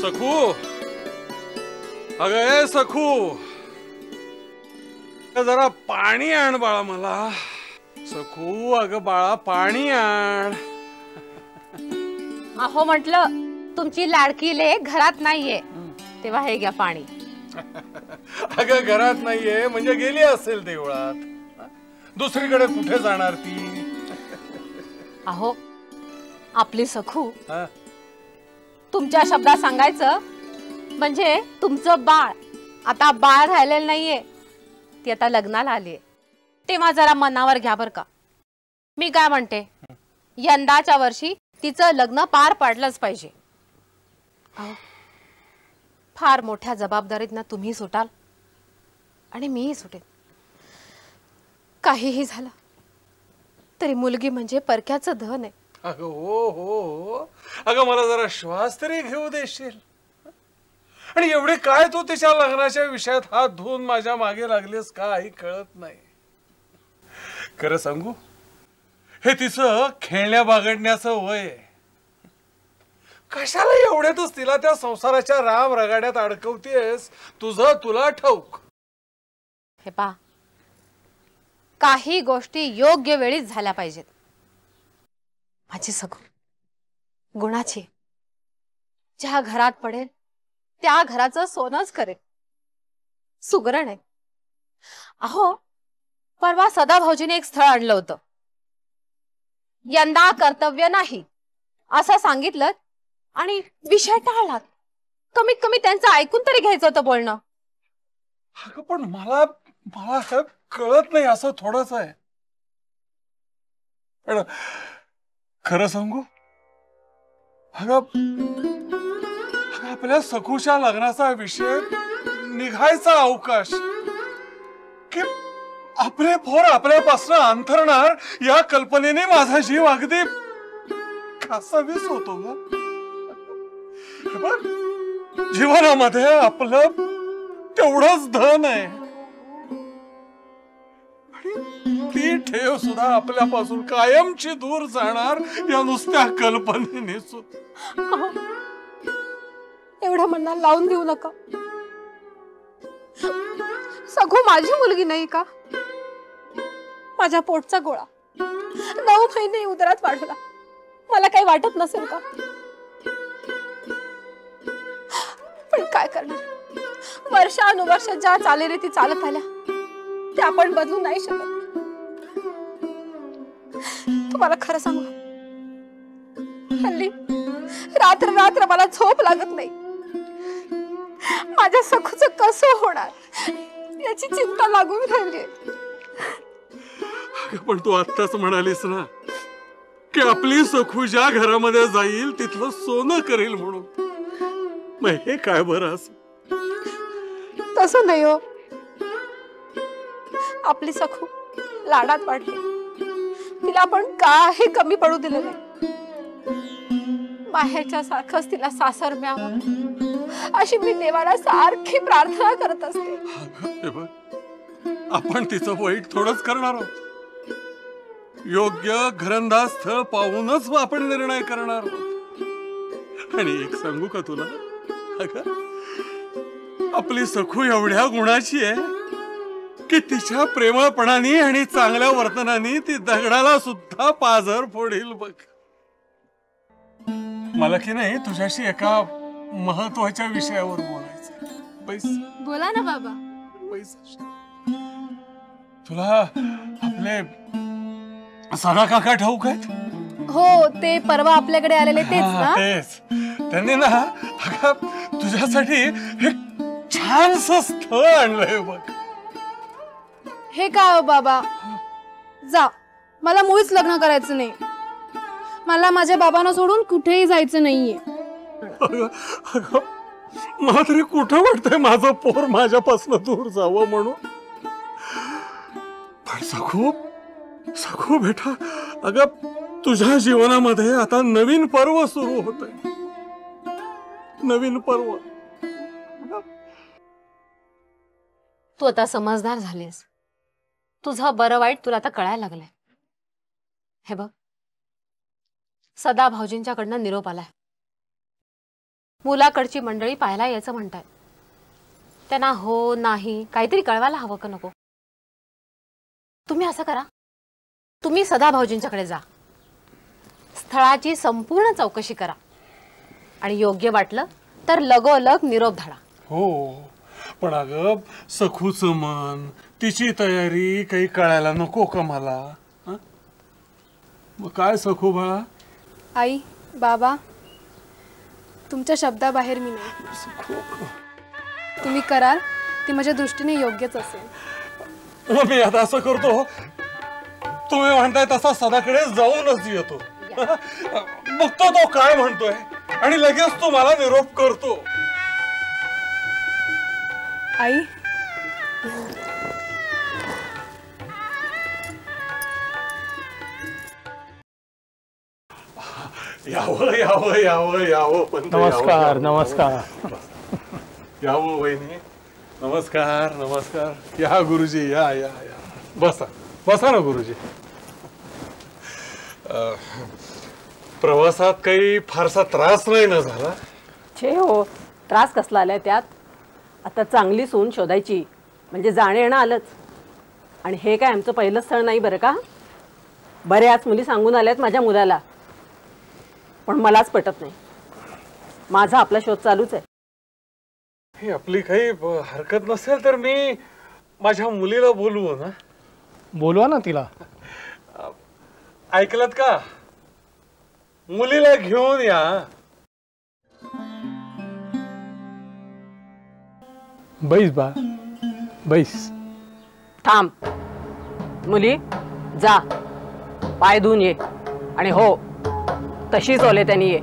सखू, अगं ए सखू, जरा पाणी आण बाळा मला. सखू अगं बाळा पाणी आण. अहो म्हटलं तुमची लाडकी लेक घरात नाहीये तेव्हा हे घ्या पाणी. अगं घरात नाहीये म्हणजे गेली असेल देवळात. दुसरीकडे कुठे जाणार ती? अहो आपली सखू हा? तुमच्या शब्दात सांगायचं म्हणजे तुमचं बाळ आता बाळ राहिलेलं नाहीये, ती आता लग्नाला आलीये. तेव्हा जरा मनावर घ्या बर का. मी काय म्हणते, यंदाच्या वर्षी तिचं लग्न पार पडलंच पाहिजे. अहो फार मोठ्या जबाबदारीतनं तुम्ही सुटाल आणि मीही सुटेन. काहीही झालं तरी मुलगी म्हणजे परक्याचं धन आहे. अगं हो हो, अगं मला जरा श्वास तरी घेऊ देशील? आणि एवढे काय तू तिच्या लग्नाच्या विषयात हात धुवून माझ्या मागे लागलेस, काही कळत नाही. खरं सांगू, हे तिचं खेळण्या बागडण्याचं वय आहे. कशाला एवढ्यातच तिला त्या संसाराच्या राम रगाड्यात अडकवतेस? तुझं तुला ठाऊक. हे पा, काही गोष्टी योग्य वेळीच झाल्या पाहिजेत. माझी सगू गुणाची, ज्या घरात पडेल त्या घराचं सोनंच करेल. सुगरण आहे. अहो परवा सदा भाऊजीने एक स्थळ आणलं होतं. यंदा कर्तव्य नाही असं सांगितलं आणि विषय टाळलात. कमीत कमी त्यांचं ऐकून तरी घ्यायचं होतं बोलणं. अगं पण मला मला हे कळत नाही, असं थोडंच आहे. पण खरं सांगू, आपल्या सखूच्या लग्नाचा विषय निघायचा अवकाश की आपले पोर आपल्यापासून अंतरणार या कल्पनेने माझा जीव अगदी कासावीस होतो ग. जीवनामध्ये आपलं तेवढंच धन आहे. ती ठेव सुद्धा आपल्यापासून कायमची दूर जाणार या नुसत्या कल्पनेने सुद्धा. एवढं मनाला लावून देऊ नका. सगू माझी मुलगी नाही का? माझ्या पोटचा गोळा 9 महिने उदरात वाढवला. मला काही वाटत नसेल का? पण काय करणार, वर्षानुवर्ष ज्या चालीरीती चालत आल्या त्या आपण बदलू नाही शकत. तुम्हाला खरं सांगू, हल्ली रात्र रात्र मला झोप लागत नाही. माझ्या सखूचं कसं होणार याची चिंता लागून राहिली. पण तू आत्ताच म्हणालीस ना की आपली सखू ज्या घरामध्ये जाईल तिथलं सोनं करेल म्हणून. मग हे काय बरं असं? तसं नाही हो. आपली सखू लाडात वाढली, तिला आपण काही कमी पडू दिलं नाही. बाहेरच्या सारखंच तिला सासर मिळावं अशी मी देवाला सारखी प्रार्थना करत असते. आपण तिचं वाईट थोडंच करणार आहोत. योग्य घरंदाज स्थळ पाहूनच आपण निर्णय करणार आहोत. आणि एक सांगू का तुला, आपली सखू एवढ्या गुणाची आहे की तिच्या प्रेमळपणाने आणि चांगल्या वर्तनाने ती दगडाला सुद्धा पाझर फोडेल बघ. मला की नाही तुझ्याशी एका महत्वाच्या विषयावर बोलायचं. बोला ना बाबा. तुला आपले सदा काका ठाऊक आहेत? हो, ते परवा आपल्याकडे आलेले तेच ना? तेच. त्यांनी ना तुझ्यासाठी एक छानस स्थळ आणलंय बघ. हे काय बाबा, जा. मला मुळीच लग्न करायचं नाही. मला माझ्या बाबांना सोडून कुठेही जायचं नाहीये. मला तरी कुठं वाटतंय माझं पोर माझ्यापासून दूर जावं म्हणून. पण सखू सखू बेटा, अगं तुझ्या जीवनामध्ये आता नवीन पर्व सुरू होतंय. नवीन पर्व. तू आता समजदार झालीस. तुझं बरं वाईट तुला आता कळायला लागलंय. हे बघ, सदा भाऊजींच्याकडनं निरोप आलाय. मुलाकडची मंडळी पाहायला यायचं म्हणताय. त्यांना हो नाही काहीतरी कळवायला हवं का नको? तुम्ही असं करा, तुम्ही सदा भाऊजींच्याकडे जा, स्थळाची संपूर्ण चौकशी करा आणि योग्य वाटलं तर लगोलग निरोप धाडा. हो, पण अगं सखूचं मन, तिची तयारी काही कळायला नको का मला? हं? मग काय सखू बाळा? आई, बाबा, तुमच्या शब्दाबाहेर मी नाही. सखू, तुम्ही कराल ते माझ्या दृष्टीने योग्यच असेल. मग मी आता असं करतो, तुम्ही म्हणताय तसा सदाकडे जाऊनच येतो. बघतो तो काय म्हणतोय आणि लगेच तो मला निरोप करतो. आई, यावं यावं यावं यावं पण नमस्कार नमस्कार. यावं वहिनी. नमस्कार नमस्कार. या गुरुजी, या या या. बसा बसा ना गुरुजी. प्रवासात काही फारसा त्रास नाही ना झाला? छे हो, त्रास कसला आलाय त्यात? आता चांगली सून शोधायची म्हणजे जाणे येणं आलंच. आणि हे काय आमचं पहिलं स्थळ नाही बरं का. बऱ्याच मुली सांगून आल्यात माझ्या मुलाला, पण मलाच पटत नाही. माझा आपला शोध चालूच आहे. हे आपली काही हरकत नसेल तर मी माझ्या मुलीला बोलवू ना? बोलवा ना तिला. ऐकलत का? मुलीला घेऊन या. बैस बा बैस. थांब मुली, जा पाय धुवून ये. आणि हो, तशीच ओले त्यांनी ये.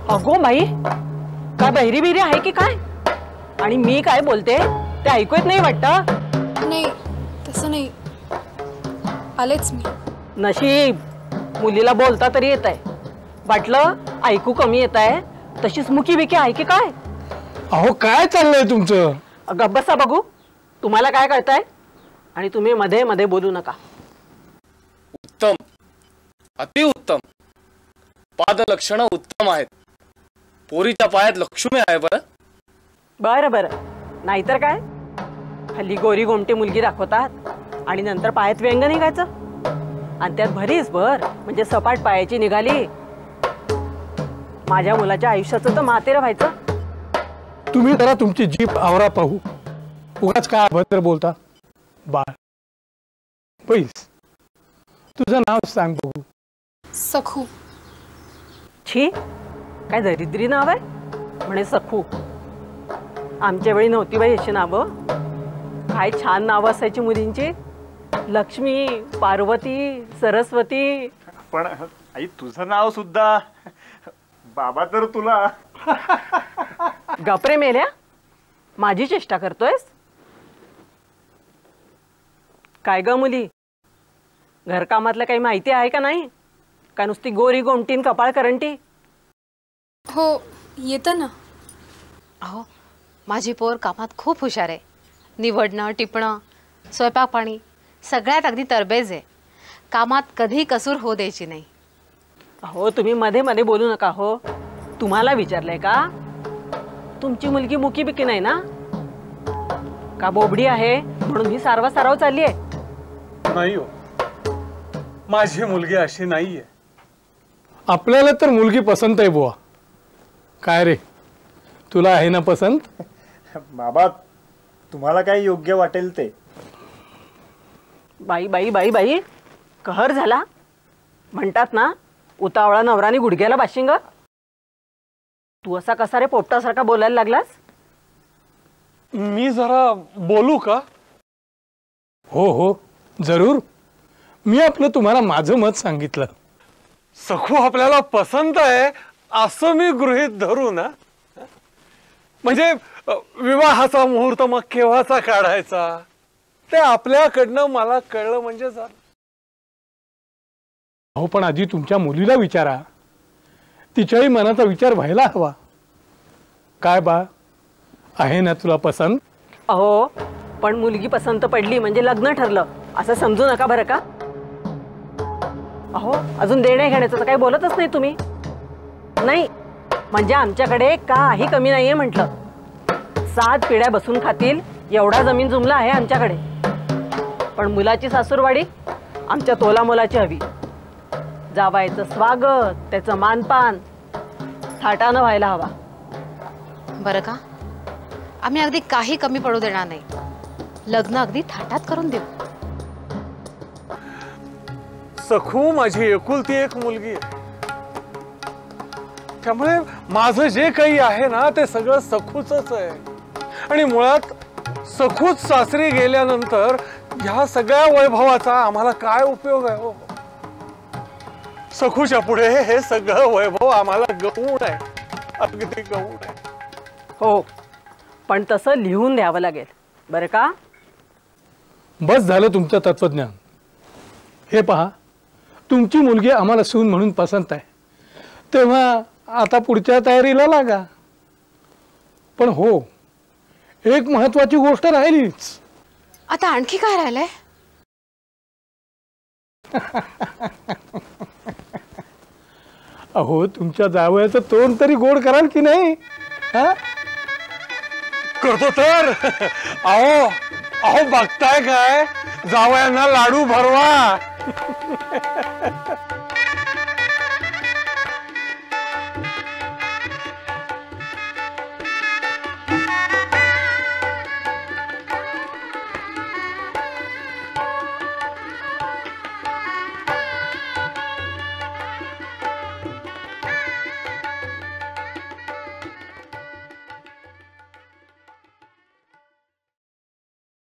अगो बाई, काय बहिरी बिरी आहे की काय? आणि मी काय बोलते ते ऐकू येत नाही वाटतं? नाही तसं नाही, आलेच मी. नशीब मुलीला बोलता तरी येत आहे. वाटलं ऐकू कमी येत आहे, तशीच मुकी बिकी आहे की काय? अहो काय चाललंय तुमचं? गप्प बसा बघू, तुम्हाला काय कळतंय? आणि तुम्ही मध्ये मध्ये बोलू नका. उत्तम, अतिउत्तम. पादलक्षण उत्तम आहेत. पोरीच्या पायात लक्ष्मी आहे बरं. बरं बरं, नाहीतर काय. हल्ली गोरी गोमटी मुलगी दाखवतात आणि नंतर पायात व्यंग निघायचं. आणि त्यात भरीच भर म्हणजे सपाट पायाची निघाली. माझ्या मुलाच्या आयुष्याचं तर मातेर व्हायचं. तुम्ही जरा तुमची जीभ आवरा पाहू. उगाच काय अभद्र बोलता. बाळ बैस. तुझं नाव सांग बघू. सखू. छी, काय दरिद्री नाव आहे म्हणे सखू. आमच्या वेळी नव्हती बाई अशी नावं. काय छान नावं असायची मुलींची. लक्ष्मी, पार्वती, सरस्वती. पण आई तुझं नाव सुद्धा बाबा तर तुला. गपरे मेल्या, माझी चेष्टा करतोयस काय ग मुली? घरकामातलं काही माहिती आहे का नाही? का नुसती गोरी गोमटीन कपाळ करंटी? हो, येतं ना. अहो, माझी पोर कामात खूप हुशार आहे. निवडणं, टिपणं, स्वयंपाक पाणी सगळ्यात अगदी तरबेज आहे. कामात कधी कसूर होऊ द्यायची नाही. हो, तुम्ही मध्ये मध्ये बोलू नका. हो, तुम्हाला विचारलंय का? तुमची मुलगी मुकी बिकी नाही ना? का बोबडी आहे म्हणून ही सारवा साराव चालली आहे? नाही हो, माझी मुलगी अशी नाहीये. आपल्याला तर मुलगी पसंत आहे बुवा. काय रे, तुला आहे ना पसंत? बाबा तुम्हाला काय योग्य वाटेल ते. बाई बाई बाई बाई, कहर झाला. म्हणतात ना, उतावळा नवराने गुडघ्याला बाशिंग. तू असा कसा रे पोपटासारखा बोलायला लागलास? मी जरा बोलू का? हो हो जरूर. मी आपलं तुम्हाला माझं मत सांगितलं. सखू आपल्याला पसंत आहे असं मी गृहीत धरू ना? म्हणजे विवाहाचा मुहूर्त मग केव्हाचा काढायचा ते आपल्याकडनं मला कळलं म्हणजे झालं. हो, पण आधी तुमच्या मुलीला विचारा. तिच्याही मनाचा विचार व्हायला हवा. काय बा, आहे ना तुला पसंत? अहो, पण मुलगी पसंत पडली म्हणजे लग्न ठरलं असं समजू नका बरं का. अहो, अजून देण्या घेण्याचं तर काही बोलतच नाही तुम्ही. नाही, म्हणजे आमच्याकडे काही कमी नाहीये म्हटलं. 7 पिढ्या बसून खातील एवढा जमीन जुमला आहे आमच्याकडे. पण मुलाची सासूरवाडी आमच्या तोला मोलाची हवी. जावायचं स्वागत, त्याचं मानपान थाटानं व्हायला हवा. बरं का, आम्ही अगदी काही कमी पडू देणार नाही. लग्न अगदी थाटात करून देऊ. सखू माझी एकुलती एक मुलगी आहे, त्यामुळे माझं जे काही आहे ना ते सगळं सखूचंच आहे. आणि मुळात सखूच सासरी गेल्यानंतर ह्या सगळ्या वैभवाचा आम्हाला काय उपयोग आहे हो? सखूच्या पुढे हे सगळं वैभव आम्हाला गौण आहे, अगदी गौण आहे. हो, पण तसं लिहून द्यावं लागेल बरं का. बस झालं तुमचं तत्वज्ञान. हे पहा, तुमची मुलगी आम्हाला सून म्हणून पसंत आहे, तेव्हा आता पुढच्या तयारीला लागा. पण हो, एक महत्वाची गोष्ट राहिलीच. आता आणखी काय राहिलंय? अहो, तुमच्या जावयाचं तोंड तरी गोड कराल की नाही? हा, करतो तर. अहो अहो बघताय काय, जावयांना लाडू भरवा.